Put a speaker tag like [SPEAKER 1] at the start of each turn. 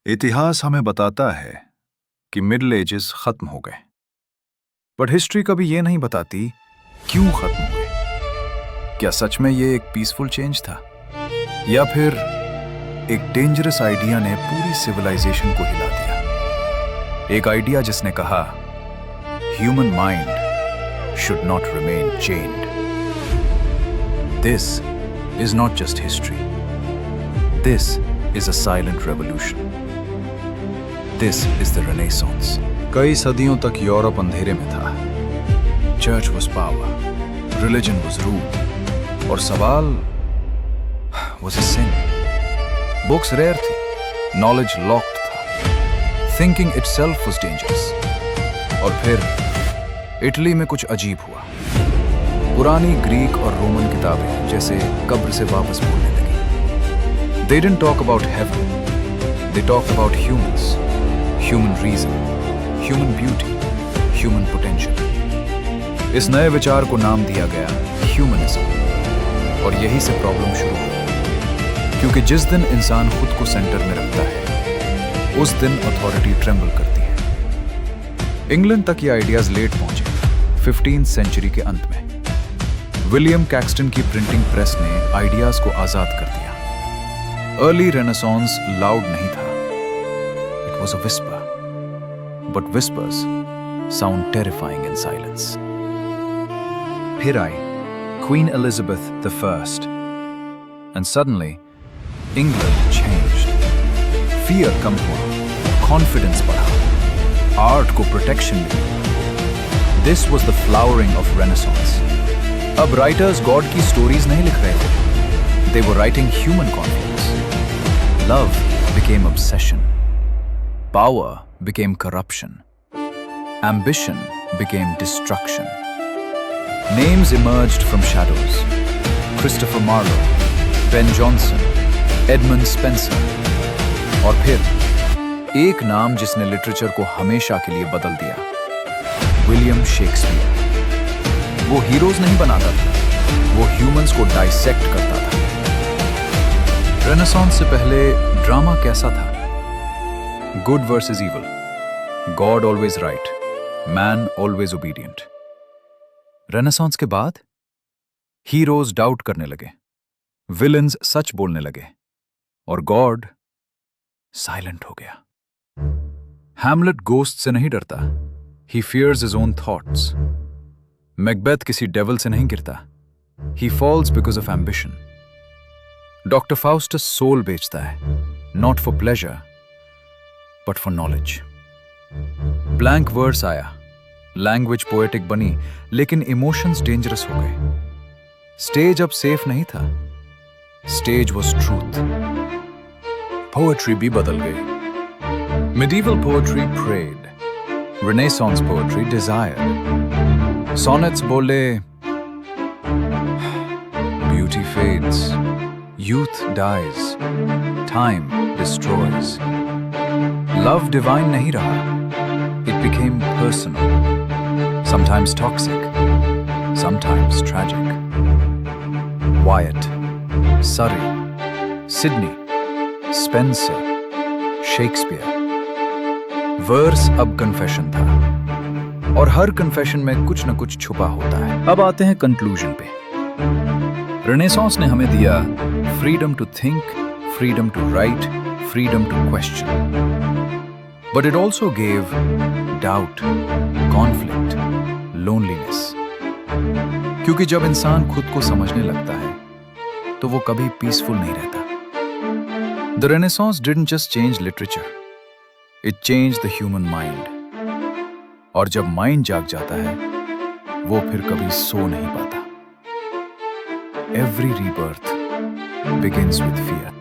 [SPEAKER 1] इतिहास हमें बताता है कि मिडिल एजेस खत्म हो गए, बट हिस्ट्री कभी ये नहीं बताती क्यों खत्म हुए। क्या सच में ये एक पीसफुल चेंज था, या फिर एक डेंजरस आइडिया ने पूरी सिविलाइजेशन को हिला दिया? एक आइडिया जिसने कहा human mind should not remain chained. This is not just history, this is a silent revolution. This is the Renaissance. कई सदियों तक यूरोप अंधेरे में था। Church was power, religion was rule, और सवाल was a sin. Books rare थी, knowledge locked था, thinking itself was dangerous. और फिर इटली में कुछ अजीब हुआ। पुरानी ग्रीक और रोमन किताबें जैसे कब्र से वापस बोलने लगी। They didn't talk about heaven. They talked about humans, human reason, human beauty, human potential. इस नए विचार को नाम दिया गया ह्यूमनिज्म, और यही से प्रॉब्लम शुरू हुई। क्योंकि जिस दिन इंसान खुद को सेंटर में रखता है, उस दिन अथॉरिटी ट्रेम्बल करती है। इंग्लैंड तक ये आइडियाज लेट पहुंचे, 15th सेंचुरी के अंत में। विलियम कैक्सटन की प्रिंटिंग प्रेस ने आइडियाज को आजाद कर दिया। अर्ली रेनेसांस लाउड नहीं था, it was a whisper, but whispers sound terrifying in silence. फिर आई queen Elizabeth the first, and suddenly England changed. Fear कम हुआ, कॉन्फिडेंस बढ़ा, आर्ट को प्रोटेक्शन मिली। This was the flowering of renaissance. अब राइटर्स गॉड की स्टोरीज नहीं लिख रहे थे, they were writing human conflicts. Love became obsession. Power became corruption. Ambition became destruction. Names emerged from shadows. Christopher Marlowe, Ben Jonson, Edmund Spencer. और फिर एक नाम जिसने लिटरेचर को हमेशा के लिए बदल दिया, विलियम शेक्सपियर। वो हीरोज नहीं बनाता था, वो ह्यूमंस को डाइसेक्ट करता था। रेनेसांस से पहले ड्रामा कैसा था? Good versus evil, God always right, man always obedient. Renaissance के बाद हीरोज डाउट करने लगे, विलन्स सच बोलने लगे, और गॉड साइलेंट हो गया। हैमलेट गोस्ट से नहीं डरता, he fears his own thoughts. Macbeth किसी डेविल से नहीं गिरता, he falls because of ambition. Doctor Faustus soul बेचता है, not for pleasure but for knowledge. Blank words आया, लैंग्वेज पोएटिक बनी, लेकिन इमोशंस डेंजरस हो गए। स्टेज अब सेफ नहीं था, स्टेज वॉज ट्रूथ। पोएट्री भी बदल गई। Medieval poetry prayed, renaissance poetry desired. Sonnets बोले beauty fades, youth dies, time destroys. Love divine nahi raha, it became personal, sometimes toxic, sometimes tragic. Wyatt, Surrey, Sydney, Spencer, Shakespeare. Verse अब confession था, और हर confession में कुछ न कुछ छुपा होता है। अब आते हैं कंक्लूजन पे। रेनेसांस ने हमें दिया freedom to think, freedom to write, freedom to question, but it also gave doubt, conflict, loneliness. क्योंकि जब इंसान खुद को समझने लगता है, तो वो कभी पीसफुल नहीं रहता। The renaissance didn't just change literature, it change the human mind. और जब माइंड जाग जाता है, वो फिर कभी सो नहीं पाता। Every rebirth begins with fear.